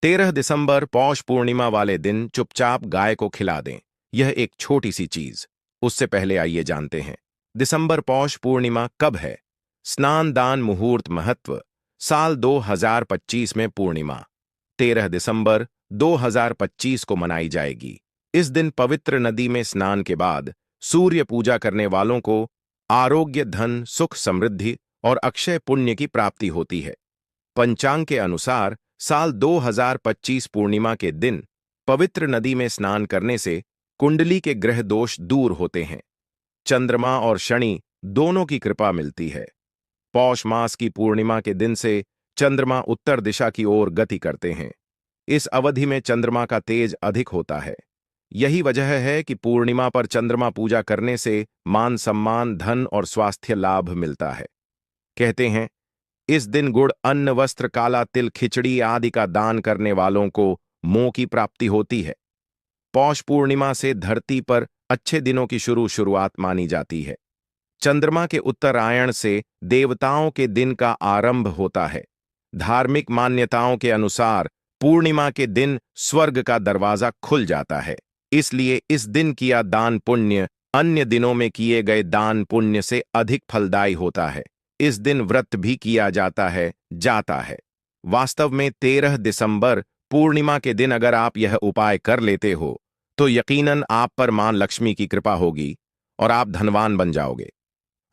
13 दिसंबर पौष पूर्णिमा वाले दिन चुपचाप गाय को खिला दें। यह एक छोटी सी चीज। उससे पहले आइए जानते हैं दिसंबर पौष पूर्णिमा कब है। स्नान दान मुहूर्त महत्व। साल 2025 में पूर्णिमा 13 दिसंबर 2025 को मनाई जाएगी। इस दिन पवित्र नदी में स्नान के बाद सूर्य पूजा करने वालों को आरोग्य, धन, सुख, समृद्धि और अक्षय पुण्य की प्राप्ति होती है। पंचांग के अनुसार साल 2025 पूर्णिमा के दिन पवित्र नदी में स्नान करने से कुंडली के ग्रह दोष दूर होते हैं। चंद्रमा और शनि दोनों की कृपा मिलती है। पौष मास की पूर्णिमा के दिन से चंद्रमा उत्तर दिशा की ओर गति करते हैं। इस अवधि में चंद्रमा का तेज अधिक होता है। यही वजह है कि पूर्णिमा पर चंद्रमा पूजा करने से मान सम्मान, धन और स्वास्थ्य लाभ मिलता है। कहते हैं इस दिन गुड़, अन्न, वस्त्र, काला तिल, खिचड़ी आदि का दान करने वालों को मोह की प्राप्ति होती है। पौष पूर्णिमा से धरती पर अच्छे दिनों की शुरुआत मानी जाती है। चंद्रमा के उत्तरायण से देवताओं के दिन का आरंभ होता है। धार्मिक मान्यताओं के अनुसार पूर्णिमा के दिन स्वर्ग का दरवाजा खुल जाता है। इसलिए इस दिन किया दान पुण्य अन्य दिनों में किए गए दान पुण्य से अधिक फलदायी होता है। इस दिन व्रत भी किया जाता है। वास्तव में 13 दिसंबर पूर्णिमा के दिन अगर आप यह उपाय कर लेते हो तो यकीनन आप पर मां लक्ष्मी की कृपा होगी और आप धनवान बन जाओगे।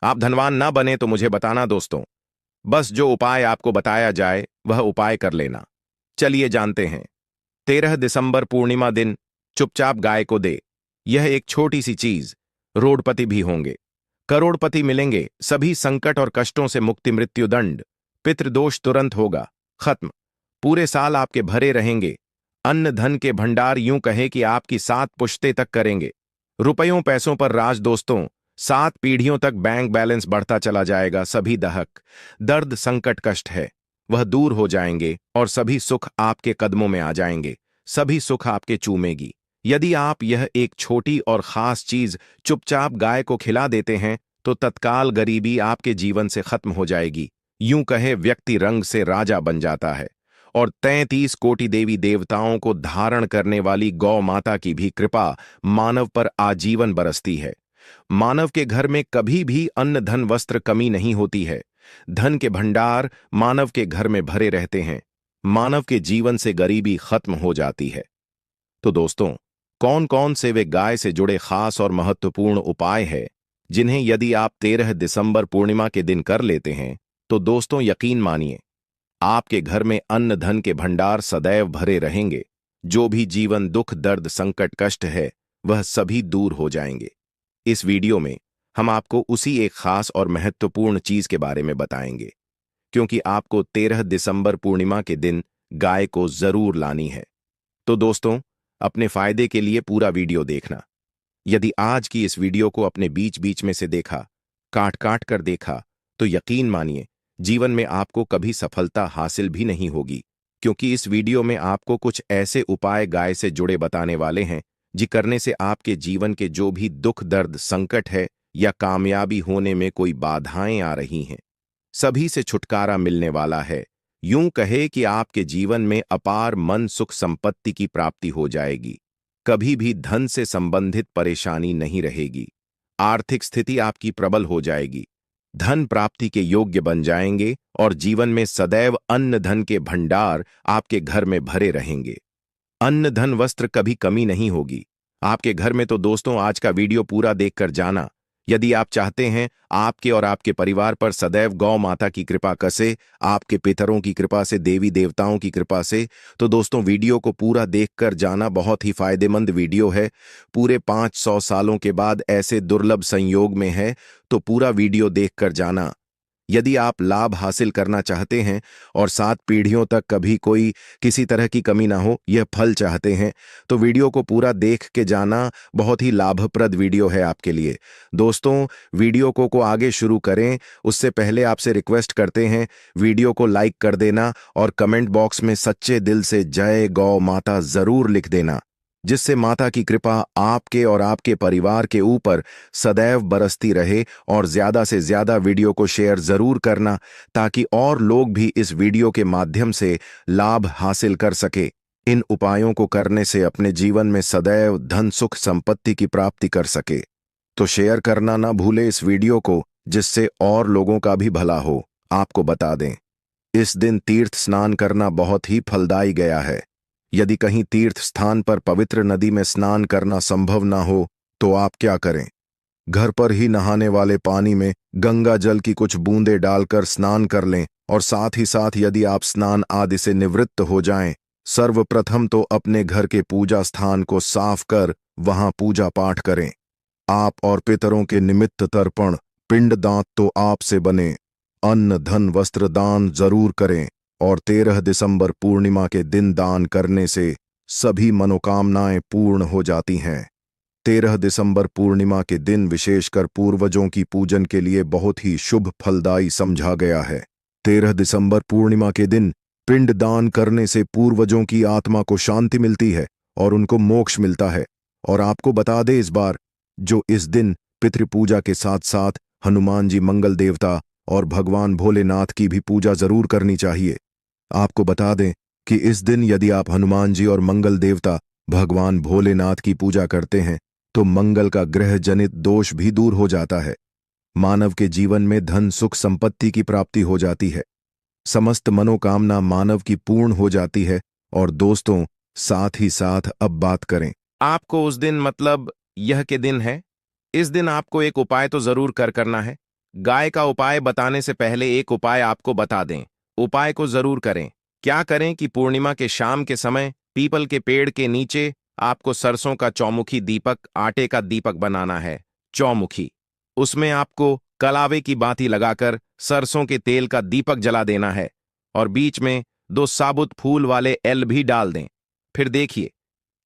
आप धनवान ना बने तो मुझे बताना दोस्तों। बस जो उपाय आपको बताया जाए वह उपाय कर लेना। चलिए जानते हैं। 13 दिसंबर पूर्णिमा दिन चुपचाप गाय को दे। यह एक छोटी सी चीज। रोडपति भी होंगे, करोड़पति मिलेंगे, सभी संकट और कष्टों से मुक्ति, मृत्युदंड, पितृदोष तुरंत होगा खत्म। पूरे साल आपके भरे रहेंगे। अन्न धन के भंडार यूं कहे कि आपकी 7 पुश्ते तक करेंगे। रुपयों पैसों पर राज दोस्तों। 7 पीढ़ियों तक बैंक बैलेंस बढ़ता चला जाएगा। सभी दहक, दर्द, संकट, कष्ट है वह दूर हो जाएंगे और सभी सुख आपके कदमों में आ जाएंगे। सभी सुख आपके चूमेगी। यदि आप यह एक छोटी और खास चीज चुपचाप गाय को खिला देते हैं तो तत्काल गरीबी आपके जीवन से खत्म हो जाएगी। यूं कहे व्यक्ति रंग से राजा बन जाता है। और 33 कोटि देवी देवताओं को धारण करने वाली गौ माता की भी कृपा मानव पर आजीवन बरसती है। मानव के घर में कभी भी अन्न, धन, वस्त्र कमी नहीं होती है। धन के भंडार मानव के घर में भरे रहते हैं। मानव के जीवन से गरीबी खत्म हो जाती है। तो दोस्तों, कौन कौन से वे गाय से जुड़े खास और महत्वपूर्ण उपाय हैं जिन्हें यदि आप 13 दिसंबर पूर्णिमा के दिन कर लेते हैं तो दोस्तों यकीन मानिए आपके घर में अन्न धन के भंडार सदैव भरे रहेंगे। जो भी जीवन दुख, दर्द, संकट, कष्ट है वह सभी दूर हो जाएंगे। इस वीडियो में हम आपको उसी एक खास और महत्वपूर्ण चीज के बारे में बताएंगे, क्योंकि आपको 13 दिसंबर पूर्णिमा के दिन गाय को जरूर लानी है। तो दोस्तों, अपने फायदे के लिए पूरा वीडियो देखना। यदि आज की इस वीडियो को अपने बीच बीच में से देखा, काट काट कर देखा, तो यकीन मानिए जीवन में आपको कभी सफलता हासिल भी नहीं होगी, क्योंकि इस वीडियो में आपको कुछ ऐसे उपाय गाय से जुड़े बताने वाले हैं जी करने से आपके जीवन के जो भी दुख, दर्द, संकट है या कामयाबी होने में कोई बाधाएं आ रही हैं, सभी से छुटकारा मिलने वाला है। यूं कहे कि आपके जीवन में अपार मन, सुख, संपत्ति की प्राप्ति हो जाएगी। कभी भी धन से संबंधित परेशानी नहीं रहेगी। आर्थिक स्थिति आपकी प्रबल हो जाएगी। धन प्राप्ति के योग्य बन जाएंगे और जीवन में सदैव अन्न धन के भंडार आपके घर में भरे रहेंगे। अन्न धन वस्त्र कभी कमी नहीं होगी आपके घर में। तो दोस्तों, आज का वीडियो पूरा देखकर जाना। यदि आप चाहते हैं आपके और आपके परिवार पर सदैव गौ माता की कृपा कसे, आपके पितरों की कृपा से, देवी देवताओं की कृपा से, तो दोस्तों वीडियो को पूरा देखकर जाना। बहुत ही फायदेमंद वीडियो है। पूरे 500 सालों के बाद ऐसे दुर्लभ संयोग में है, तो पूरा वीडियो देखकर जाना। यदि आप लाभ हासिल करना चाहते हैं और 7 पीढ़ियों तक कभी कोई किसी तरह की कमी ना हो, यह फल चाहते हैं, तो वीडियो को पूरा देख के जाना। बहुत ही लाभप्रद वीडियो है आपके लिए। दोस्तों, वीडियो को आगे शुरू करें उससे पहले आपसे रिक्वेस्ट करते हैं वीडियो को लाइक कर देना और कमेंट बॉक्स में सच्चे दिल से जय गौ माता जरूर लिख देना, जिससे माता की कृपा आपके और आपके परिवार के ऊपर सदैव बरसती रहे। और ज्यादा से ज्यादा वीडियो को शेयर जरूर करना ताकि और लोग भी इस वीडियो के माध्यम से लाभ हासिल कर सके। इन उपायों को करने से अपने जीवन में सदैव धन सुख संपत्ति की प्राप्ति कर सके। तो शेयर करना ना भूले इस वीडियो को, जिससे और लोगों का भी भला हो। आपको बता दें, इस दिन तीर्थ स्नान करना बहुत ही फलदायी गया है। यदि कहीं तीर्थ स्थान पर पवित्र नदी में स्नान करना संभव ना हो तो आप क्या करें, घर पर ही नहाने वाले पानी में गंगा जल की कुछ बूंदें डालकर स्नान कर लें। और साथ ही साथ यदि आप स्नान आदि से निवृत्त हो जाएं, सर्वप्रथम तो अपने घर के पूजा स्थान को साफ कर वहां पूजा पाठ करें। आप और पितरों के निमित्त तर्पण पिंड दान तो आपसे बने। अन्न धन वस्त्र दान जरूर करें। और 13 दिसंबर पूर्णिमा के दिन दान करने से सभी मनोकामनाएं पूर्ण हो जाती हैं। 13 दिसंबर पूर्णिमा के दिन विशेषकर पूर्वजों की पूजन के लिए बहुत ही शुभ फलदायी समझा गया है। 13 दिसंबर पूर्णिमा के दिन पिंड दान करने से पूर्वजों की आत्मा को शांति मिलती है और उनको मोक्ष मिलता है। और आपको बता दे इस बार, जो इस दिन पितृपूजा के साथ साथ हनुमान जी मंगल देवता और भगवान भोलेनाथ की भी पूजा जरूर करनी चाहिए। आपको बता दें कि इस दिन यदि आप हनुमान जी और मंगल देवता भगवान भोलेनाथ की पूजा करते हैं तो मंगल का ग्रह जनित दोष भी दूर हो जाता है। मानव के जीवन में धन सुख संपत्ति की प्राप्ति हो जाती है। समस्त मनोकामना मानव की पूर्ण हो जाती है। और दोस्तों, साथ ही साथ अब बात करें, आपको उस दिन मतलब यह के दिन है, इस दिन आपको एक उपाय तो जरूर करना है। गाय का उपाय बताने से पहले एक उपाय आपको बता दें। उपाय को जरूर करें। क्या करें कि पूर्णिमा के शाम के समय पीपल के पेड़ के नीचे आपको सरसों का चौमुखी दीपक, आटे का दीपक बनाना है। चौमुखी, उसमें आपको कलावे की बाती लगाकर सरसों के तेल का दीपक जला देना है और बीच में 2 साबुत फूल वाले एल भी डाल दें। फिर देखिए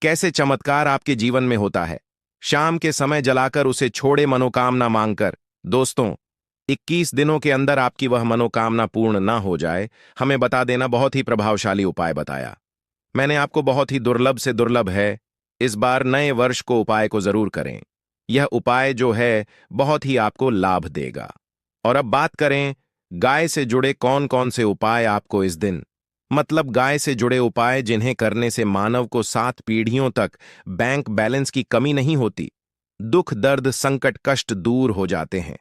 कैसे चमत्कार आपके जीवन में होता है। शाम के समय जलाकर उसे छोड़े मनोकामना मांगकर। दोस्तों, 21 दिनों के अंदर आपकी वह मनोकामना पूर्ण ना हो जाए, हमें बता देना। बहुत ही प्रभावशाली उपाय बताया मैंने आपको, बहुत ही दुर्लभ से दुर्लभ है। इस बार नए वर्ष को उपाय को जरूर करें। यह उपाय जो है बहुत ही आपको लाभ देगा। और अब बात करें गाय से जुड़े कौन कौन से उपाय आपको इस दिन, मतलब गाय से जुड़े उपाय जिन्हें करने से मानव को 7 पीढ़ियों तक बैंक बैलेंस की कमी नहीं होती, दुख दर्द संकट कष्ट दूर हो जाते हैं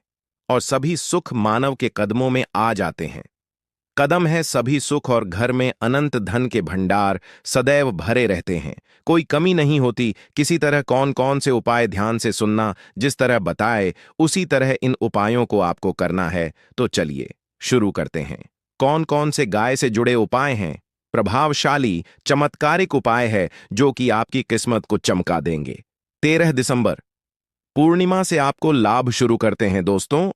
और सभी सुख मानव के कदमों में आ जाते हैं। कदम है सभी सुख और घर में अनंत धन के भंडार सदैव भरे रहते हैं, कोई कमी नहीं होती। किसी तरह कौन कौन से उपाय ध्यान से सुनना, जिस तरह बताए उसी तरह इन उपायों को आपको करना है। तो चलिए शुरू करते हैं। कौन कौन से गाय से जुड़े उपाय हैं? प्रभावशाली चमत्कारिक उपाय है जो कि आपकी किस्मत को चमका देंगे। 13 दिसंबर पूर्णिमा से आपको लाभ शुरू करते हैं। दोस्तों,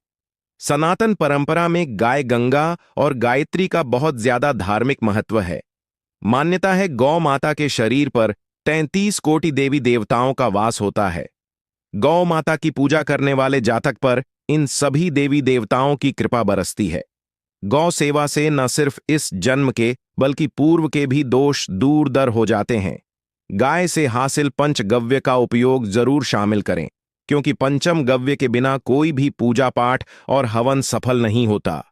सनातन परंपरा में गाय गंगा और गायत्री का बहुत ज्यादा धार्मिक महत्व है। मान्यता है गौ माता के शरीर पर 33 कोटि देवी देवताओं का वास होता है। गौ माता की पूजा करने वाले जातक पर इन सभी देवी देवताओं की कृपा बरसती है। गौ सेवा से न सिर्फ इस जन्म के बल्कि पूर्व के भी दोष दूर दर हो जाते हैं। गाय से हासिल पंचगव्य का उपयोग जरूर शामिल करें, क्योंकि पंचम गव्य के बिना कोई भी पूजा पाठ और हवन सफल नहीं होता।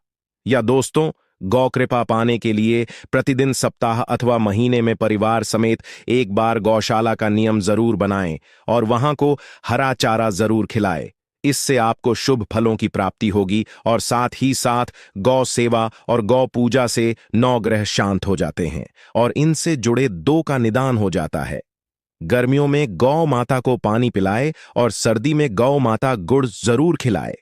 या दोस्तों, गौ कृपा पाने के लिए प्रतिदिन सप्ताह अथवा महीने में परिवार समेत एक बार गौशाला का नियम जरूर बनाएं और वहां को हरा चारा जरूर खिलाएं। इससे आपको शुभ फलों की प्राप्ति होगी और साथ ही साथ गौ सेवा और गौ पूजा से 9 ग्रह शांत हो जाते हैं और इनसे जुड़े 2 का निदान हो जाता है। गर्मियों में गौ माता को पानी पिलाए और सर्दी में गौ माता गुड़ जरूर खिलाए।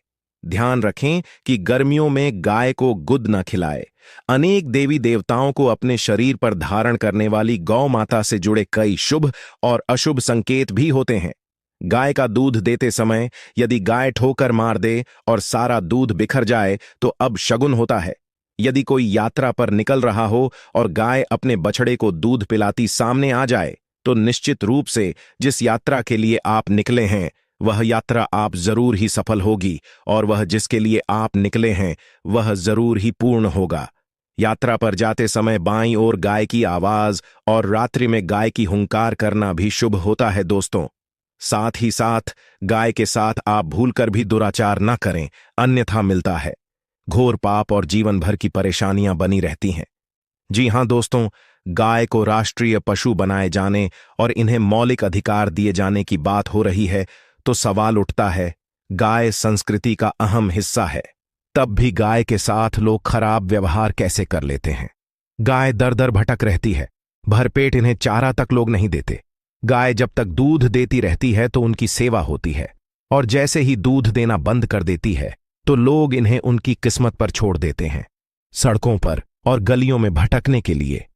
ध्यान रखें कि गर्मियों में गाय को गुद न खिलाए। अनेक देवी देवताओं को अपने शरीर पर धारण करने वाली गौ माता से जुड़े कई शुभ और अशुभ संकेत भी होते हैं। गाय का दूध देते समय यदि गाय ठोकर मार दे और सारा दूध बिखर जाए तो अब शगुन होता है। यदि कोई यात्रा पर निकल रहा हो और गाय अपने बछड़े को दूध पिलाती सामने आ जाए तो निश्चित रूप से जिस यात्रा के लिए आप निकले हैं वह यात्रा आप जरूर ही सफल होगी और वह जिसके लिए आप निकले हैं वह जरूर ही पूर्ण होगा। यात्रा पर जाते समय बाईं ओर गाय की आवाज और रात्रि में गाय की हुंकार करना भी शुभ होता है। दोस्तों, साथ ही साथ गाय के साथ आप भूलकर भी दुराचार न करें, अन्यथा मिलता है घोर पाप और जीवन भर की परेशानियां बनी रहती हैं। जी हां दोस्तों, गाय को राष्ट्रीय पशु बनाए जाने और इन्हें मौलिक अधिकार दिए जाने की बात हो रही है तो सवाल उठता है, गाय संस्कृति का अहम हिस्सा है, तब भी गाय के साथ लोग खराब व्यवहार कैसे कर लेते हैं। गाय दर दर भटक रहती है, भरपेट इन्हें चारा तक लोग नहीं देते। गाय जब तक दूध देती रहती है तो उनकी सेवा होती है, और जैसे ही दूध देना बंद कर देती है तो लोग इन्हें उनकी किस्मत पर छोड़ देते हैं, सड़कों पर और गलियों में भटकने के लिए।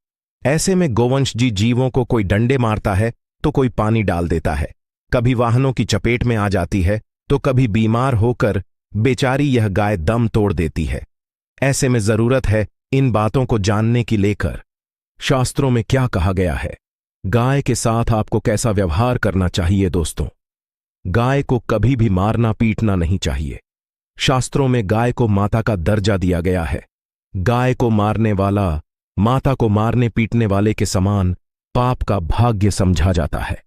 ऐसे में गोवंशजी जीवों को कोई डंडे मारता है तो कोई पानी डाल देता है, कभी वाहनों की चपेट में आ जाती है तो कभी बीमार होकर बेचारी यह गाय दम तोड़ देती है। ऐसे में जरूरत है इन बातों को जानने की लेकर शास्त्रों में क्या कहा गया है, गाय के साथ आपको कैसा व्यवहार करना चाहिए। दोस्तों, गाय को कभी भी मारना पीटना नहीं चाहिए। शास्त्रों में गाय को माता का दर्जा दिया गया है। गाय को मारने वाला माता को मारने पीटने वाले के समान पाप का भाग्य समझा जाता है।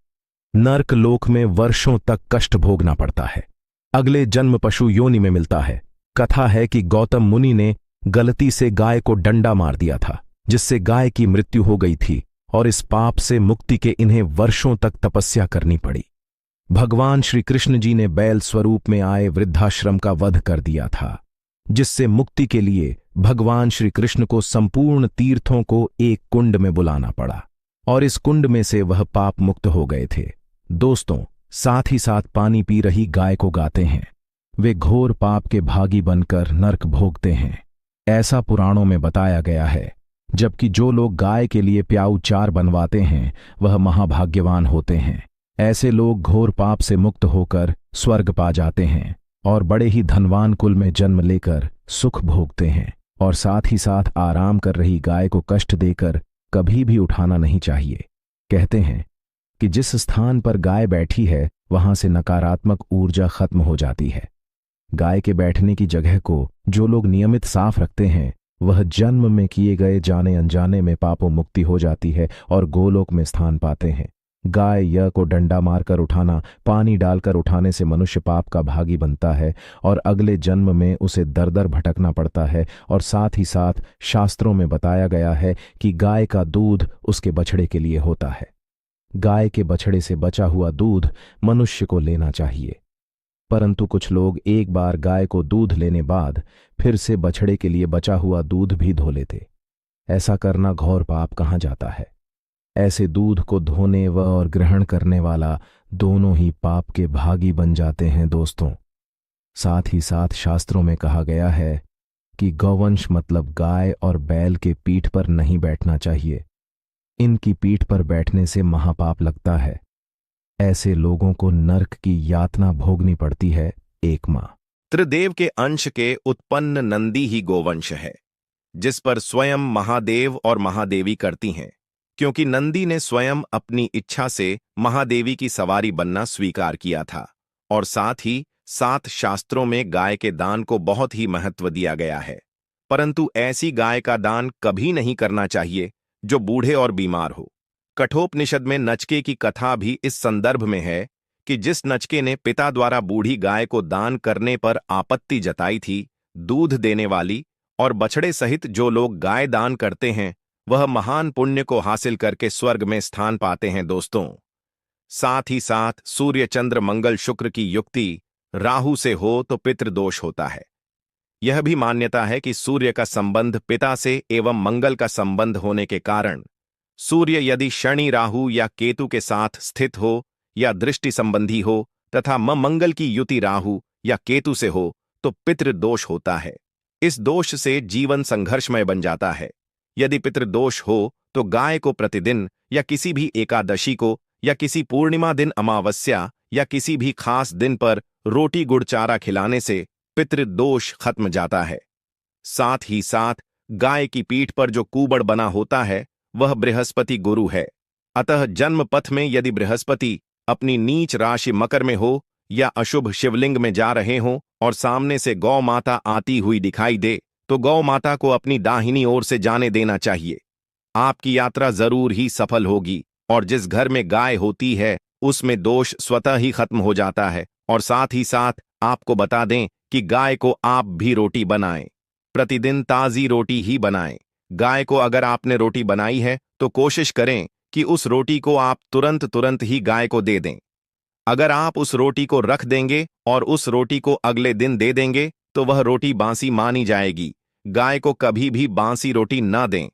नर्क लोक में वर्षों तक कष्ट भोगना पड़ता है। अगले जन्म पशु योनि में मिलता है। कथा है कि गौतम मुनि ने गलती से गाय को डंडा मार दिया था, जिससे गाय की मृत्यु हो गई थी, और इस पाप से मुक्ति के इन्हें वर्षों तक तपस्या करनी पड़ी। भगवान श्री कृष्ण जी ने बैल स्वरूप में आए वृद्धाश्रम का वध कर दिया था, जिससे मुक्ति के लिए भगवान श्री कृष्ण को संपूर्ण तीर्थों को एक कुंड में बुलाना पड़ा, और इस कुंड में से वह पाप मुक्त हो गए थे। दोस्तों, साथ ही साथ पानी पी रही गाय को गाते हैं, वे घोर पाप के भागी बनकर नरक भोगते हैं, ऐसा पुराणों में बताया गया है। जबकि जो लोग गाय के लिए प्याऊ चार बनवाते हैं वह महाभाग्यवान होते हैं। ऐसे लोग घोर पाप से मुक्त होकर स्वर्ग पा जाते हैं और बड़े ही धनवान कुल में जन्म लेकर सुख भोगते हैं। और साथ ही साथ आराम कर रही गाय को कष्ट देकर कभी भी उठाना नहीं चाहिए। कहते हैं कि जिस स्थान पर गाय बैठी है वहां से नकारात्मक ऊर्जा खत्म हो जाती है। गाय के बैठने की जगह को जो लोग नियमित साफ रखते हैं वह जन्म में किए गए जाने अनजाने में पापों मुक्ति हो जाती है और गोलोक में स्थान पाते हैं। गाय य को डंडा मारकर उठाना, पानी डालकर उठाने से मनुष्य पाप का भागी बनता है और अगले जन्म में उसे दर दर भटकना पड़ता है। और साथ ही साथ शास्त्रों में बताया गया है कि गाय का दूध उसके बछड़े के लिए होता है। गाय के बछड़े से बचा हुआ दूध मनुष्य को लेना चाहिए, परंतु कुछ लोग एक बार गाय को दूध लेने बाद फिर से बछड़े के लिए बचा हुआ दूध भी धो लेते। ऐसा करना घोर पाप कहा जाता है। ऐसे दूध को धोने व और ग्रहण करने वाला दोनों ही पाप के भागी बन जाते हैं। दोस्तों, साथ ही साथ शास्त्रों में कहा गया है कि गौवंश मतलब गाय और बैल के पीठ पर नहीं बैठना चाहिए। इनकी पीठ पर बैठने से महापाप लगता है। ऐसे लोगों को नरक की यातना भोगनी पड़ती है। एक माँ त्रिदेव के अंश के उत्पन्न नंदी ही गोवंश है, जिस पर स्वयं महादेव और महादेवी करती हैं, क्योंकि नंदी ने स्वयं अपनी इच्छा से महादेवी की सवारी बनना स्वीकार किया था। और साथ ही साथ शास्त्रों में गाय के दान को बहुत ही महत्व दिया गया है, परंतु ऐसी गाय का दान कभी नहीं करना चाहिए जो बूढ़े और बीमार हो। कठोपनिषद में नचके की कथा भी इस संदर्भ में है कि जिस नचके ने पिता द्वारा बूढ़ी गाय को दान करने पर आपत्ति जताई थी, दूध देने वाली और बछड़े सहित जो लोग गाय दान करते हैं वह महान पुण्य को हासिल करके स्वर्ग में स्थान पाते हैं। दोस्तों, साथ ही साथ सूर्य चंद्र मंगल शुक्र की युक्ति राहु से हो तो पितृदोष होता है। यह भी मान्यता है कि सूर्य का संबंध पिता से एवं मंगल का संबंध होने के कारण सूर्य यदि शनि राहु या केतु के साथ स्थित हो या दृष्टि संबंधी हो तथा मंगल की युति राहु या केतु से हो तो पितृदोष होता है। इस दोष से जीवन संघर्षमय बन जाता है। यदि पितृदोष हो तो गाय को प्रतिदिन या किसी भी एकादशी को या किसी पूर्णिमा दिन अमावस्या या किसी भी खास दिन पर रोटी गुड़ चारा खिलाने से पितृदोष खत्म जाता है। साथ ही साथ गाय की पीठ पर जो कूबड़ बना होता है वह बृहस्पति गुरु है। अतः जन्म पथ में यदि बृहस्पति अपनी नीच राशि मकर में हो या अशुभ शिवलिंग में जा रहे हों और सामने से गौ माता आती हुई दिखाई दे तो गौ माता को अपनी दाहिनी ओर से जाने देना चाहिए। आपकी यात्रा जरूर ही सफल होगी और जिस घर में गाय होती है उसमें दोष स्वतः ही खत्म हो जाता है। और साथ ही साथ आपको बता दें कि गाय को आप भी रोटी बनाएं, प्रतिदिन ताजी रोटी ही बनाएं। गाय को अगर आपने रोटी बनाई है तो कोशिश करें कि उस रोटी को आप तुरंत तुरंत ही गाय को दे दें। अगर आप उस रोटी को रख देंगे और उस रोटी को अगले दिन दे देंगे तो वह रोटी बासी मानी जाएगी। गाय को कभी भी बासी रोटी ना दें।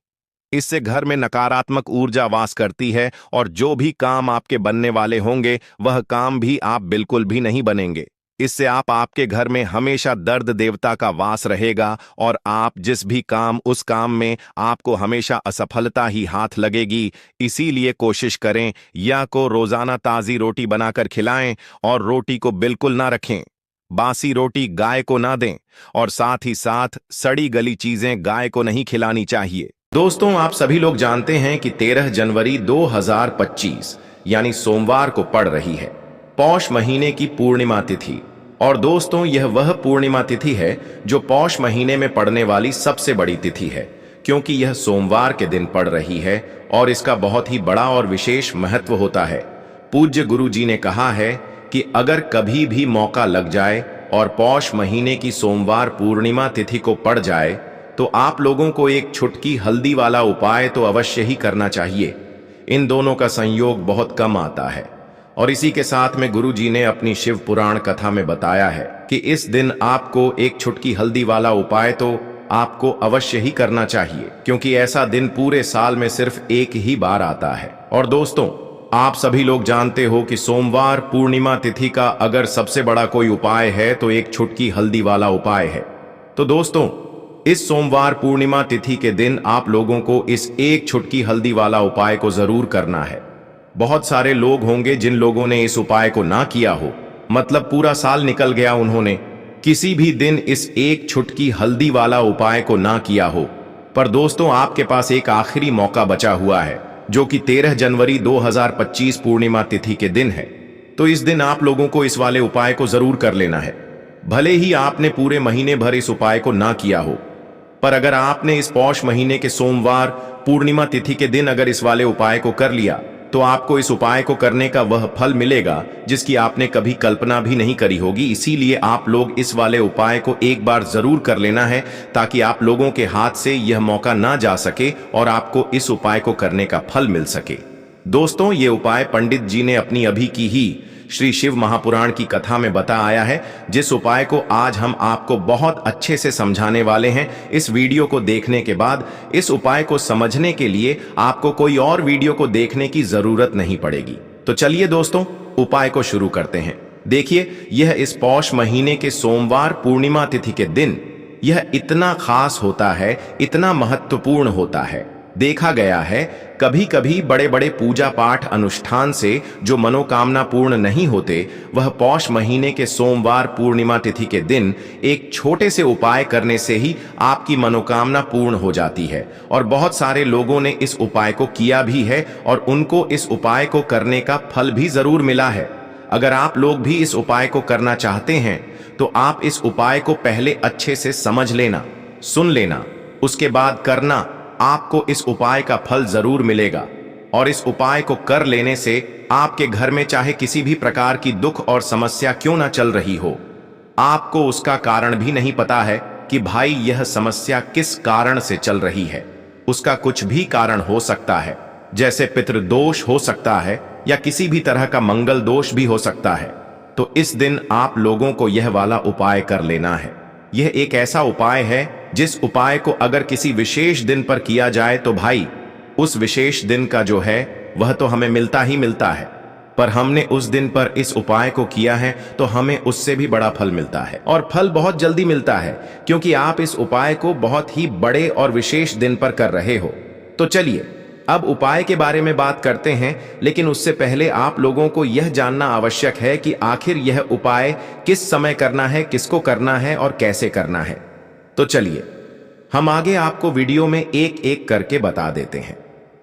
इससे घर में नकारात्मक ऊर्जा वास करती है और जो भी काम आपके बनने वाले होंगे वह काम भी आप बिल्कुल भी नहीं बनेंगे। इससे आपके घर में हमेशा दर्द देवता का वास रहेगा और आप जिस भी काम उस काम में आपको हमेशा असफलता ही हाथ लगेगी। इसीलिए कोशिश करें या को रोजाना ताज़ी रोटी बनाकर खिलाएं और रोटी को बिल्कुल ना रखें। बासी रोटी गाय को ना दें और साथ ही साथ सड़ी गली चीजें गाय को नहीं खिलानी चाहिए। दोस्तों, आप सभी लोग जानते हैं कि 13 जनवरी 2025 यानी सोमवार को पड़ रही है पौष महीने की पूर्णिमा तिथि। और दोस्तों, यह वह पूर्णिमा तिथि है जो पौष महीने में पड़ने वाली सबसे बड़ी तिथि है, क्योंकि यह सोमवार के दिन पड़ रही है और इसका बहुत ही बड़ा और विशेष महत्व होता है। पूज्य गुरु जी ने कहा है कि अगर कभी भी मौका लग जाए और पौष महीने की सोमवार पूर्णिमा तिथि को पड़ जाए तो आप लोगों को एक छुटकी हल्दी वाला उपाय तो अवश्य ही करना चाहिए। इन दोनों का संयोग बहुत कम आता है और इसी के साथ में गुरु जी ने अपनी शिव पुराण कथा में बताया है कि इस दिन आपको एक छुटकी हल्दी वाला उपाय तो आपको अवश्य ही करना चाहिए, क्योंकि ऐसा दिन पूरे साल में सिर्फ एक ही बार आता है। और दोस्तों, आप सभी लोग जानते हो कि सोमवार पूर्णिमा तिथि का अगर सबसे बड़ा कोई उपाय है तो एक छुटकी हल्दी वाला उपाय है। तो दोस्तों, इस सोमवार पूर्णिमा तिथि के दिन आप लोगों को इस एक छुटकी हल्दी वाला उपाय को जरूर करना है। बहुत सारे लोग होंगे जिन लोगों ने इस उपाय को ना किया हो, मतलब पूरा साल निकल गया, उन्होंने किसी भी दिन इस एक छुटकी हल्दी वाला उपाय को ना किया हो। पर दोस्तों, आपके पास एक आखिरी मौका बचा हुआ है जो कि 13 जनवरी 2025 पूर्णिमा तिथि के दिन है। तो इस दिन आप लोगों को इस वाले उपाय को जरूर कर लेना है। भले ही आपने पूरे महीने भर इस उपाय को ना किया हो, पर अगर आपने इस पौष महीने के सोमवार पूर्णिमा तिथि के दिन अगर इस वाले उपाय को कर लिया तो आपको इस उपाय को करने का वह फल मिलेगा जिसकी आपने कभी कल्पना भी नहीं करी होगी। इसीलिए आप लोग इस वाले उपाय को एक बार जरूर कर लेना है ताकि आप लोगों के हाथ से यह मौका ना जा सके और आपको इस उपाय को करने का फल मिल सके। दोस्तों, ये उपाय पंडित जी ने अपनी अभी की ही श्री शिव महापुराण की कथा में बताया है, जिस उपाय को आज हम आपको बहुत अच्छे से समझाने वाले हैं। इस वीडियो को देखने के बाद इस उपाय को समझने के लिए आपको कोई और वीडियो को देखने की जरूरत नहीं पड़ेगी। तो चलिए दोस्तों, उपाय को शुरू करते हैं। देखिए, यह इस पौष महीने के सोमवार पूर्णिमा तिथि के दिन यह इतना खास होता है, इतना महत्वपूर्ण होता है। देखा गया है कभी कभी बड़े बड़े पूजा पाठ अनुष्ठान से जो मनोकामना पूर्ण नहीं होते, वह पौष महीने के सोमवार पूर्णिमा तिथि के दिन एक छोटे से उपाय करने से ही आपकी मनोकामना पूर्ण हो जाती है। और बहुत सारे लोगों ने इस उपाय को किया भी है और उनको इस उपाय को करने का फल भी जरूर मिला है। अगर आप लोग भी इस उपाय को करना चाहते हैं तो आप इस उपाय को पहले अच्छे से समझ लेना, सुन लेना, उसके बाद करना। आपको इस उपाय का फल जरूर मिलेगा और इस उपाय को कर लेने से आपके घर में चाहे किसी भी प्रकार की दुख और समस्या क्यों ना चल रही हो, आपको उसका कारण भी नहीं पता है कि भाई यह समस्या किस कारण से चल रही है। उसका कुछ भी कारण हो सकता है, जैसे पितृदोष हो सकता है या किसी भी तरह का मंगल दोष भी हो सकता है। तो इस दिन आप लोगों को यह वाला उपाय कर लेना है। यह एक ऐसा उपाय है जिस उपाय को अगर किसी विशेष दिन पर किया जाए तो भाई उस विशेष दिन का जो है वह तो हमें मिलता ही मिलता है, पर हमने उस दिन पर इस उपाय को किया है तो हमें उससे भी बड़ा फल मिलता है और फल बहुत जल्दी मिलता है, क्योंकि आप इस उपाय को बहुत ही बड़े और विशेष दिन पर कर रहे हो। तो चलिए अब उपाय के बारे में बात करते हैं, लेकिन उससे पहले आप लोगों को यह जानना आवश्यक है कि आखिर यह उपाय किस समय करना है, किसको करना है और कैसे करना है। तो चलिए हम आगे आपको वीडियो में एक एक करके बता देते हैं।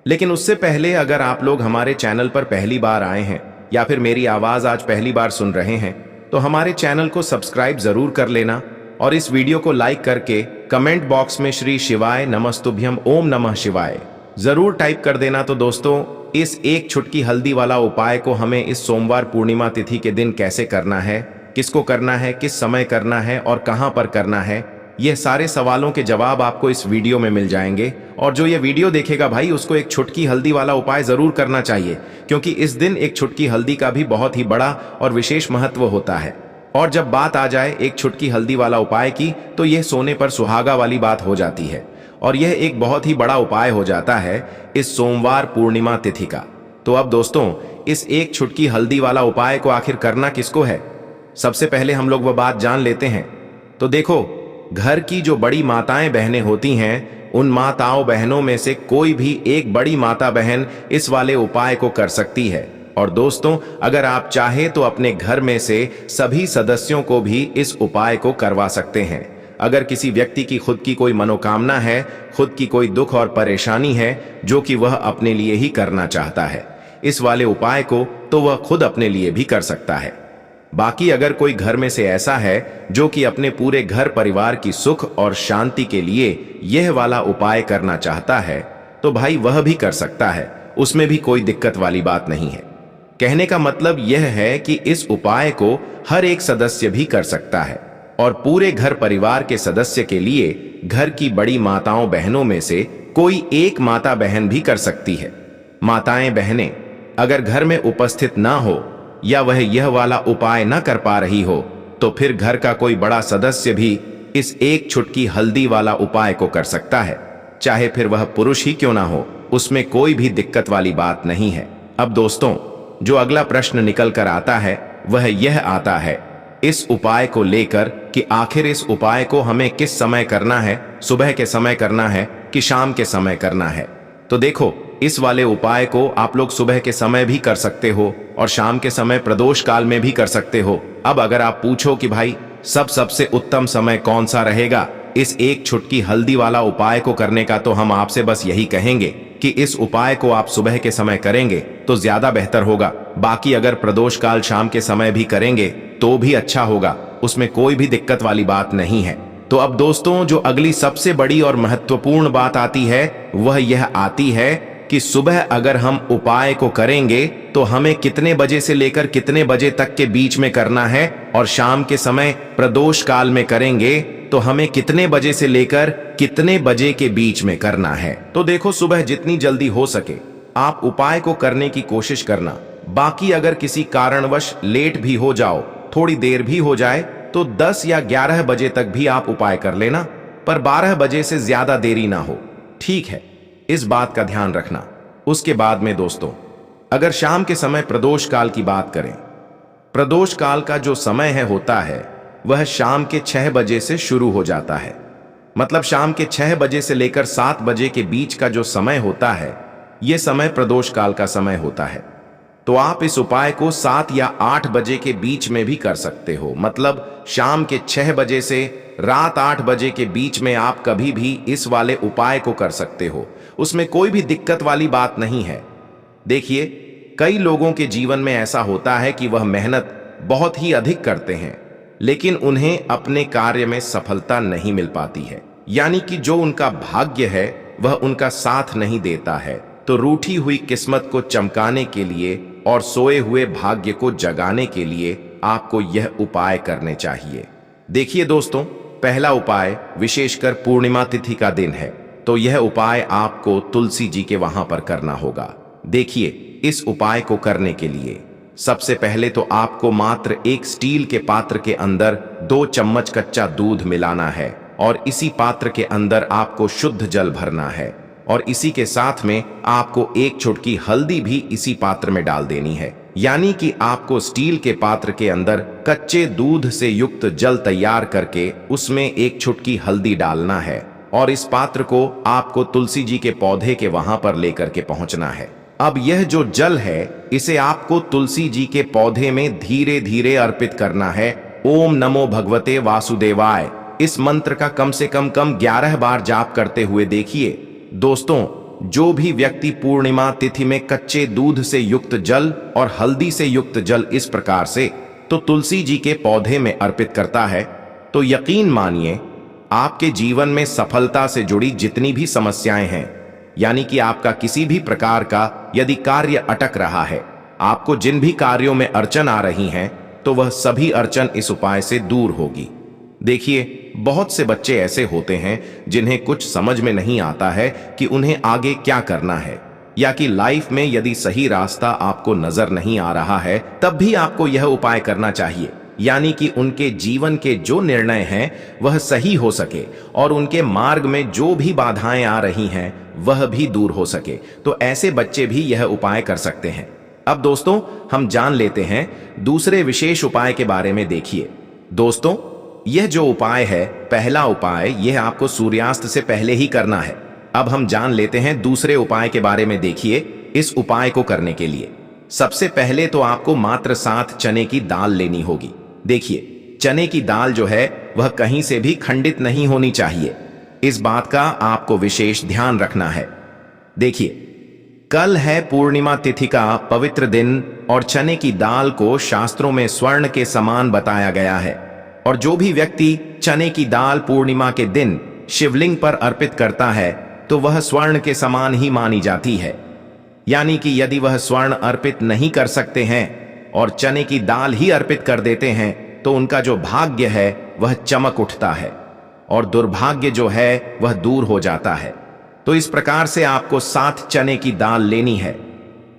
लेकिन उससे पहले अगर आप लोग हमारे चैनल पर पहली बार आए हैं या फिर मेरी आवाज आज पहली बार सुन रहे हैं तो हमारे चैनल को सब्सक्राइब जरूर कर लेना और इस वीडियो को लाइक करके कमेंट बॉक्स में श्री शिवाय नमस्तुभ्यम ओम नमः शिवाय जरूर टाइप कर देना। तो दोस्तों, इस एक छुटकी हल्दी वाला उपाय को हमें इस सोमवार पूर्णिमा तिथि के दिन कैसे करना है, किसको करना है, किस समय करना है और कहां पर करना है, यह सारे सवालों के जवाब आपको इस वीडियो में मिल जाएंगे। और जो ये वीडियो देखेगा भाई, उसको एक छुटकी हल्दी वाला उपाय जरूर करना चाहिए, क्योंकि इस दिन एक छुटकी हल्दी का भी बहुत ही बड़ा और विशेष महत्व होता है। और जब बात आ जाए एक छुटकी हल्दी वाला उपाय की, तो यह सोने पर सुहागा वाली बात हो जाती है। और यह एक बहुत ही बड़ा उपाय हो जाता है इस सोमवार पूर्णिमा तिथि का। तो अब दोस्तों, इस एक छुटकी हल्दी वाला उपाय को आखिर करना किसको है, सबसे पहले हम लोग वह बात जान लेते हैं। तो देखो, घर की जो बड़ी माताएं बहनें होती हैं, उन माताओं बहनों में से कोई भी एक बड़ी माता बहन इस वाले उपाय को कर सकती है। और दोस्तों, अगर आप चाहे तो अपने घर में से सभी सदस्यों को भी इस उपाय को करवा सकते हैं। अगर किसी व्यक्ति की खुद की कोई मनोकामना है, खुद की कोई दुख और परेशानी है जो कि वह अपने लिए ही करना चाहता है, इस वाले उपाय को तो वह खुद अपने लिए भी कर सकता है। बाकी अगर कोई घर में से ऐसा है जो कि अपने पूरे घर परिवार की सुख और शांति के लिए यह वाला उपाय करना चाहता है, तो भाई वह भी कर सकता है, उसमें भी कोई दिक्कत वाली बात नहीं है। कहने का मतलब यह है कि इस उपाय को हर एक सदस्य भी कर सकता है, और पूरे घर परिवार के सदस्य के लिए घर की बड़ी माताओं बहनों में से कोई एक माता बहन भी कर सकती है। माताएं बहनें अगर घर में उपस्थित ना हो या वह यह वाला उपाय न कर पा रही हो, तो फिर घर का कोई बड़ा सदस्य भी इस एक छुटकी हल्दी वाला उपाय को कर सकता है, चाहे फिर वह पुरुष ही क्यों ना हो, उसमें कोई भी दिक्कत वाली बात नहीं है। अब दोस्तों, जो अगला प्रश्न निकल कर आता है वह यह आता है इस उपाय को लेकर कि आखिर इस उपाय को हमें किस समय करना है, सुबह के समय करना है कि शाम के समय करना है। तो देखो, इस वाले उपाय को आप लोग सुबह के समय भी कर सकते हो और शाम के समय प्रदोष काल में भी कर सकते हो। अब अगर आप पूछो कि भाई सबसे उत्तम समय कौन सा रहेगा इस एक छुटकी हल्दी वाला उपाय को करने का, तो हम आपसे बस यही कहेंगे कि इस उपाय को आप सुबह के समय करेंगे तो ज्यादा बेहतर होगा। बाकी अगर प्रदोष काल शाम के समय भी करेंगे तो भी अच्छा होगा, उसमें कोई भी दिक्कत वाली बात नहीं है। तो अब दोस्तों, जो अगली सबसे बड़ी और महत्वपूर्ण बात आती है वह यह आती है कि सुबह अगर हम उपाय को करेंगे तो हमें कितने बजे से लेकर कितने बजे तक के बीच में करना है, और शाम के समय प्रदोष काल में करेंगे तो हमें कितने बजे से लेकर कितने बजे के बीच में करना है। तो देखो, सुबह जितनी जल्दी हो सके आप उपाय को करने की कोशिश करना। बाकी अगर किसी कारणवश लेट भी हो जाओ, थोड़ी देर भी हो जाए, तो 10 या 11 बजे तक भी आप उपाय कर लेना, पर 12 बजे से ज्यादा देरी ना हो, ठीक है? इस बात का ध्यान रखना। उसके बाद में दोस्तों, अगर शाम के समय प्रदोष काल की बात करें, प्रदोष काल का जो समय होता है वह शाम के 6 बजे से शुरू हो जाता है। मतलब शाम के 6 बजे से लेकर 7 बजे के बीच का जो समय होता है, यह समय प्रदोष काल का समय होता है। तो आप इस उपाय को 7 या 8 बजे के बीच में भी कर सकते हो। मतलब शाम के 6 बजे से रात 8 बजे के बीच में आप कभी भी इस वाले उपाय को कर सकते हो, उसमें कोई भी दिक्कत वाली बात नहीं है। देखिए, कई लोगों के जीवन में ऐसा होता है कि वह मेहनत बहुत ही अधिक करते हैं, लेकिन उन्हें अपने कार्य में सफलता नहीं मिल पाती है, यानी कि जो उनका भाग्य है वह उनका साथ नहीं देता है। तो रूठी हुई किस्मत को चमकाने के लिए और सोए हुए भाग्य को जगाने के लिए आपको यह उपाय करने चाहिए। देखिए दोस्तों, पहला उपाय विशेषकर पूर्णिमा तिथि का दिन है, तो यह उपाय आपको तुलसी जी के वहां पर करना होगा। देखिए, इस उपाय को करने के लिए सबसे पहले तो आपको मात्र एक स्टील के पात्र के अंदर 2 चम्मच कच्चा दूध मिलाना है, और इसी पात्र के अंदर आपको शुद्ध जल भरना है, और इसी के साथ में आपको एक चुटकी हल्दी भी इसी पात्र में डाल देनी है। यानी कि आपको स्टील के पात्र के अंदर कच्चे दूध से युक्त जल तैयार करके उसमें एक चुटकी हल्दी डालना है, और इस पात्र को आपको तुलसी जी के पौधे के वहां पर लेकर के पहुंचना है। अब यह जो जल है, इसे आपको तुलसी जी के पौधे में धीरे धीरे अर्पित करना है। ओम नमो भगवते वासुदेवाय, इस मंत्र का कम से कम 11 बार जाप करते हुए देखिए। दोस्तों, जो भी व्यक्ति पूर्णिमा तिथि में कच्चे दूध से युक्त जल और हल्दी से युक्त जल इस प्रकार से तो तुलसी जी के पौधे में अर्पित करता है, तो यकीन मानिए आपके जीवन में सफलता से जुड़ी जितनी भी समस्याएं हैं, यानी कि आपका किसी भी प्रकार का यदि कार्य अटक रहा है, आपको जिन भी कार्यों में अड़चन आ रही हैं, तो वह सभी अड़चन इस उपाय से दूर होगी। देखिए, बहुत से बच्चे ऐसे होते हैं जिन्हें कुछ समझ में नहीं आता है कि उन्हें आगे क्या करना है, या कि लाइफ में यदि सही रास्ता आपको नजर नहीं आ रहा है तब भी आपको यह उपाय करना चाहिए, यानी कि उनके जीवन के जो निर्णय हैं वह सही हो सके और उनके मार्ग में जो भी बाधाएं आ रही हैं वह भी दूर हो सके। तो ऐसे बच्चे भी यह उपाय कर सकते हैं। अब दोस्तों, हम जान लेते हैं दूसरे विशेष उपाय के बारे में। देखिए दोस्तों, यह जो उपाय है, पहला उपाय, यह आपको सूर्यास्त से पहले ही करना है। अब हम जान लेते हैं दूसरे उपाय के बारे में। देखिए, इस उपाय को करने के लिए सबसे पहले तो आपको मात्र 7 चने की दाल लेनी होगी। देखिए, चने की दाल जो है वह कहीं से भी खंडित नहीं होनी चाहिए, इस बात का आपको विशेष ध्यान रखना है। देखिए, कल है पूर्णिमा तिथि का पवित्र दिन और चने की दाल को शास्त्रों में स्वर्ण के समान बताया गया है, और जो भी व्यक्ति चने की दाल पूर्णिमा के दिन शिवलिंग पर अर्पित करता है तो वह स्वर्ण के समान ही मानी जाती है। यानी कि यदि वह स्वर्ण अर्पित नहीं कर सकते हैं और चने की दाल ही अर्पित कर देते हैं तो उनका जो भाग्य है वह चमक उठता है और दुर्भाग्य जो है वह दूर हो जाता है। तो इस प्रकार से आपको 7 चने की दाल लेनी है।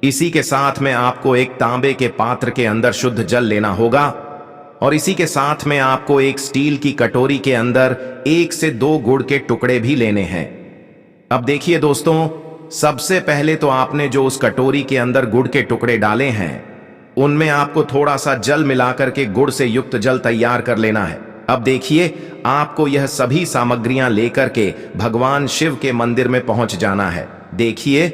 इसी के साथ में आपको एक तांबे के पात्र के अंदर शुद्ध जल लेना होगा, और इसी के साथ में आपको एक स्टील की कटोरी के अंदर 1 से 2 गुड़ के टुकड़े भी लेने हैं। अब देखिए दोस्तों, सबसे पहले तो आपने जो उस कटोरी के अंदर गुड़ के टुकड़े डाले हैं उनमें आपको थोड़ा सा जल मिलाकर के गुड़ से युक्त जल तैयार कर लेना है। अब देखिए, आपको यह सभी सामग्रियां लेकर के भगवान शिव के मंदिर में पहुंच जाना है। देखिए,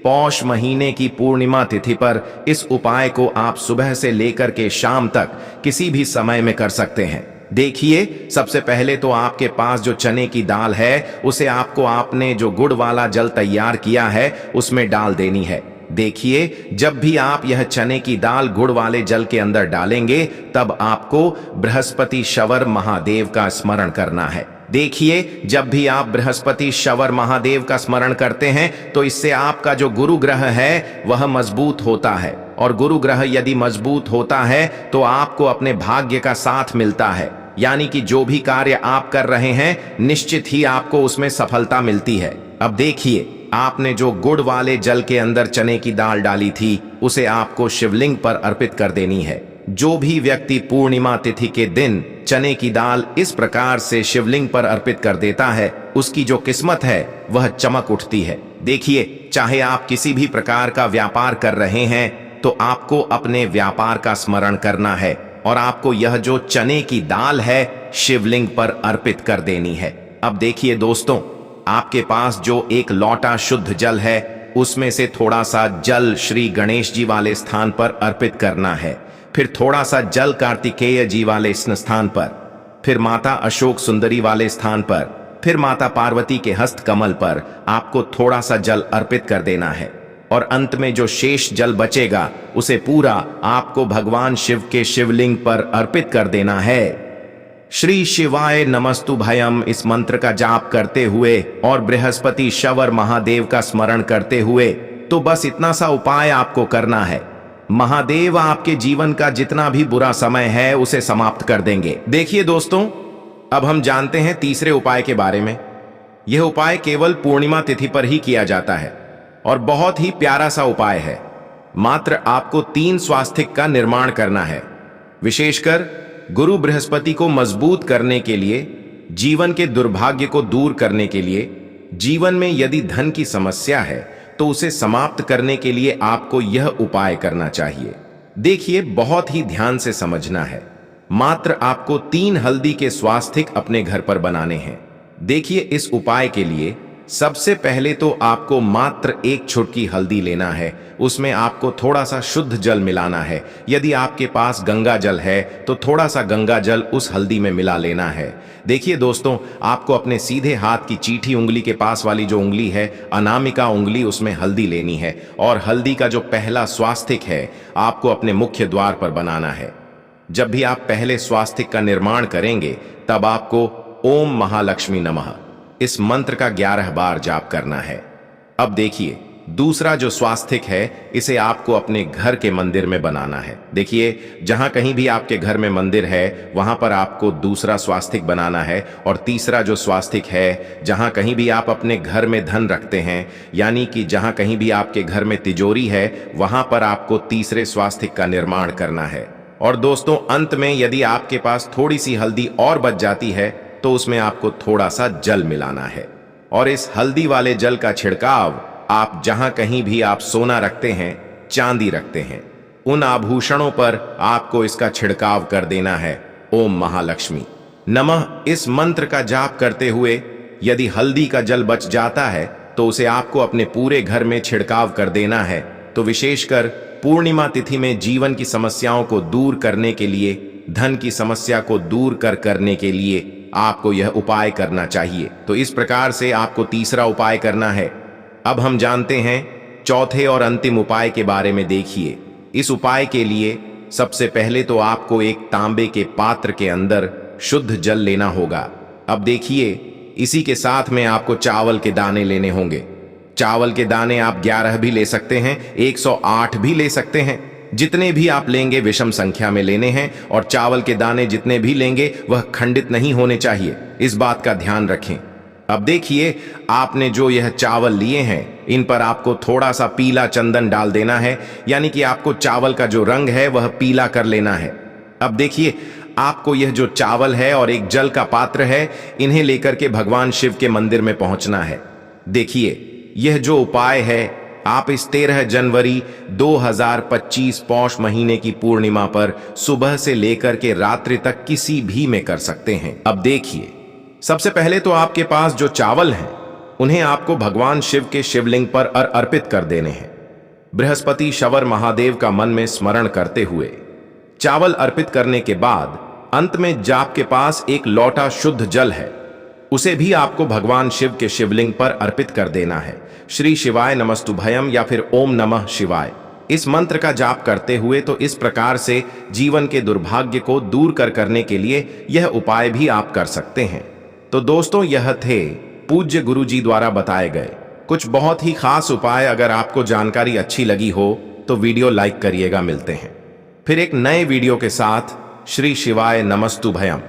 पौष महीने की पूर्णिमा तिथि पर इस उपाय को आप सुबह से लेकर के शाम तक किसी भी समय में कर सकते हैं। देखिए, सबसे पहले तो आपके पास जो चने की दाल है उसे आपने जो गुड़ वाला जल तैयार किया है उसमें डाल देनी है। देखिए, जब भी आप यह चने की दाल गुड़ वाले जल के अंदर डालेंगे तब आपको बृहस्पति शवर महादेव का स्मरण करना है। देखिए, जब भी आप बृहस्पति शवर महादेव का स्मरण करते हैं तो इससे आपका जो गुरु ग्रह है वह मजबूत होता है, और गुरु ग्रह यदि मजबूत होता है तो आपको अपने भाग्य का साथ मिलता है। यानी कि जो भी कार्य आप कर रहे हैं निश्चित ही आपको उसमें सफलता मिलती है। अब देखिए, आपने जो गुड़ वाले जल के अंदर चने की दाल डाली थी उसे आपको शिवलिंग पर अर्पित कर देनी है। जो भी व्यक्ति पूर्णिमा तिथि के दिन चने की दाल इस प्रकार से शिवलिंग पर अर्पित कर देता है उसकी जो किस्मत है वह चमक उठती है। देखिए, चाहे आप किसी भी प्रकार का व्यापार कर रहे हैं तो आपको अपने व्यापार का स्मरण करना है और आपको यह जो चने की दाल है शिवलिंग पर अर्पित कर देनी है। अब देखिए दोस्तों, आपके पास जो एक लोटा शुद्ध जल है उसमें से थोड़ा सा जल श्री गणेश जी वाले स्थान पर अर्पित करना है, फिर थोड़ा सा जल कार्तिकेय जी वाले स्थान पर, फिर माता अशोक सुंदरी वाले स्थान पर, फिर माता पार्वती के हस्त कमल पर आपको थोड़ा सा जल अर्पित कर देना है, और अंत में जो शेष जल बचेगा उसे पूरा आपको भगवान शिव के शिवलिंग पर अर्पित कर देना है। श्री शिवाय नमस्तु भयम इस मंत्र का जाप करते हुए और बृहस्पति शवर महादेव का स्मरण करते हुए तो बस इतना सा उपाय आपको करना है। महादेव आपके जीवन का जितना भी बुरा समय है उसे समाप्त कर देंगे। देखिए दोस्तों, अब हम जानते हैं तीसरे उपाय के बारे में। यह उपाय केवल पूर्णिमा तिथि पर ही किया जाता है और बहुत ही प्यारा सा उपाय है। मात्र आपको 3 स्वास्तिक का निर्माण करना है। विशेषकर गुरु बृहस्पति को मजबूत करने के लिए, जीवन के दुर्भाग्य को दूर करने के लिए, जीवन में यदि धन की समस्या है तो उसे समाप्त करने के लिए आपको यह उपाय करना चाहिए। देखिए, बहुत ही ध्यान से समझना है। मात्र आपको 3 हल्दी के स्वास्तिक अपने घर पर बनाने हैं। देखिए, इस उपाय के लिए सबसे पहले तो आपको मात्र 1 छुटकी हल्दी लेना है, उसमें आपको थोड़ा सा शुद्ध जल मिलाना है। यदि आपके पास गंगा जल है तो थोड़ा सा गंगा जल उस हल्दी में मिला लेना है। देखिए दोस्तों, आपको अपने सीधे हाथ की चीठी उंगली के पास वाली जो उंगली है, अनामिका उंगली, उसमें हल्दी लेनी है और हल्दी का जो पहला स्वास्तिक है आपको अपने मुख्य द्वार पर बनाना है। जब भी आप पहले स्वास्तिक का निर्माण करेंगे तब आपको ओम महालक्ष्मी नमः इस मंत्र का 11 बार जाप करना है। अब देखिए, दूसरा जो स्वास्तिक है, इसे आपको अपने घर के मंदिर में बनाना है। देखिए, जहां कहीं भी आपके घर में मंदिर है वहां पर आपको दूसरा स्वास्तिक बनाना है। और तीसरा जो स्वास्तिक है, जहां कहीं भी आप अपने घर में धन रखते हैं, यानी कि जहां कहीं भी आपके घर में तिजोरी है, वहां पर आपको तीसरे स्वास्तिक का निर्माण करना है। और दोस्तों, अंत में यदि आपके पास थोड़ी सी हल्दी और बच जाती है तो उसमें आपको थोड़ा सा जल मिलाना है। और इस हल्दी वाले जल का छिड़काव आप जहां कहीं भी आप सोना रखते हैं, चांदी रखते हैं, उन आभूषणों पर आपको इसका छिड़काव कर देना है। ओम महालक्ष्मी नमः इस मंत्र का जाप करते हुए यदि हल्दी का जल बच जाता है तो उसे आपको अपने पूरे घर में छिड़काव कर देना है। तो विशेषकर पूर्णिमा तिथि में जीवन की समस्याओं को दूर करने के लिए, धन की समस्या को दूर करने के लिए आपको यह उपाय करना चाहिए। तो इस प्रकार से आपको तीसरा उपाय करना है। अब हम जानते हैं चौथे और अंतिम उपाय के बारे में। देखिए, इस उपाय के लिए सबसे पहले तो आपको एक तांबे के पात्र के अंदर शुद्ध जल लेना होगा। अब देखिए, इसी के साथ में आपको चावल के दाने लेने होंगे। चावल के दाने आप 11 भी ले सकते हैं, 108 भी ले सकते हैं। जितने भी आप लेंगे विषम संख्या में लेने हैं। और चावल के दाने जितने भी लेंगे वह खंडित नहीं होने चाहिए, इस बात का ध्यान रखें। अब देखिए, आपने जो यह चावल लिए हैं, इन पर आपको थोड़ा सा पीला चंदन डाल देना है, यानी कि आपको चावल का जो रंग है वह पीला कर लेना है। अब देखिए, आपको यह जो चावल है और एक जल का पात्र है, इन्हें लेकर के भगवान शिव के मंदिर में पहुंचना है। देखिए, यह जो उपाय है आप इस 13 जनवरी 2025 पौष महीने की पूर्णिमा पर सुबह से लेकर के रात्रि तक किसी भी में कर सकते हैं। अब देखिए, सबसे पहले तो आपके पास जो चावल हैं, उन्हें आपको भगवान शिव के शिवलिंग पर अर्पित कर देने हैं। बृहस्पति शवर महादेव का मन में स्मरण करते हुए चावल अर्पित करने के बाद अंत में जाप के पास एक लौटा शुद्ध जल है, उसे भी आपको भगवान शिव के शिवलिंग पर अर्पित कर देना है। श्री शिवाय नमस्तुभयम या फिर ओम नमः शिवाय इस मंत्र का जाप करते हुए तो इस प्रकार से जीवन के दुर्भाग्य को दूर करने के लिए यह उपाय भी आप कर सकते हैं। तो दोस्तों, यह थे पूज्य गुरु जी द्वारा बताए गए कुछ बहुत ही खास उपाय। अगर आपको जानकारी अच्छी लगी हो तो वीडियो लाइक करिएगा। मिलते हैं फिर एक नए वीडियो के साथ। श्री शिवाय नमस्तुभयम।